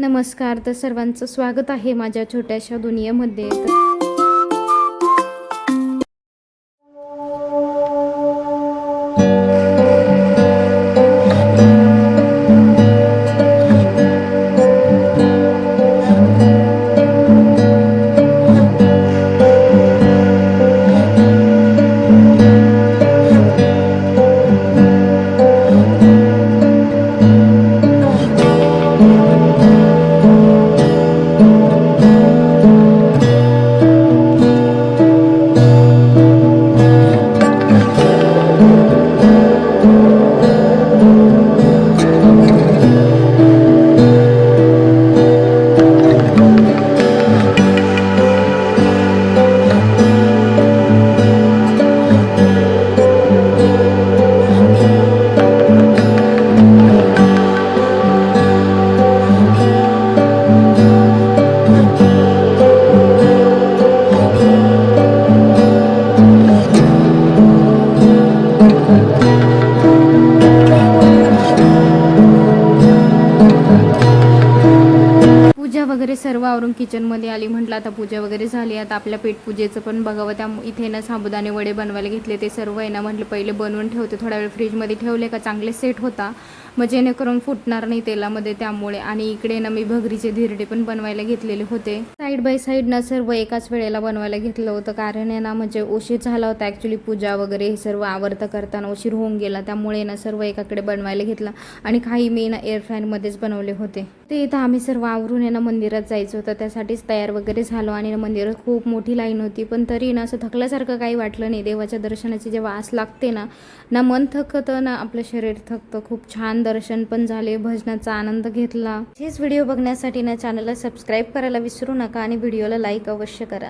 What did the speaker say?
नमस्कार, तर सर्वांचं स्वागत आहे माझ्या छोट्याशा दुनियेमध्ये. पूजा वगैरे सर्व आवरून किचनमध्ये आली. म्हटलं आता पूजा वगैरे झाली, आता आपल्या पेटपूजेचं पण बघावं. त्या इथे ना साबुदाणे वडे बनवायला घेतले. ते सर्व आहे ना म्हटलं पहिले बनवून ठेवते, थोडा वेळ फ्रीजमध्ये ठेवले का चांगले सेट होता, मग जेणेकरून फुटणार नाही तेलामध्ये, त्यामुळे. आणि इकडे ना मी भगरीचे धिरडे पण बनवायला घेतलेले होते. साईड बाय साईड ना सर्व एकाच वेळेला बनवायला घेतलं होतं, कारण आहे ना म्हणजे उशीर झाला होता ॲक्च्युली. पूजा वगैरे हे सर्व आवरता करताना उशीर होऊन गेला, त्यामुळे ना सर्व एकाकडे बनवायला घेतलं. आणि काही मी ना एअर फ्रायरमध्येच बनवले होते. ते इथं आम्ही सर्व आवरून आहे ना मंदिरात जायचं होतं, त्यासाठीच तयार वगैरे झालो. आणि मंदिरात खूप मोठी लाईन होती, पण तरी ना असं थकल्यासारखं काही वाटलं नाही. देवाच्या दर्शनाची जेव्हा आस लागते ना मन थकतं ना आपलं शरीर थकतं. खूप छान दर्शन पण झाले, भजनाचा आनंद घेतला. हेच व्हिडिओ बघण्यासाठी ना चॅनलला सबस्क्राईब करायला विसरू नका आणि व्हिडिओला लाईक अवश्य करा.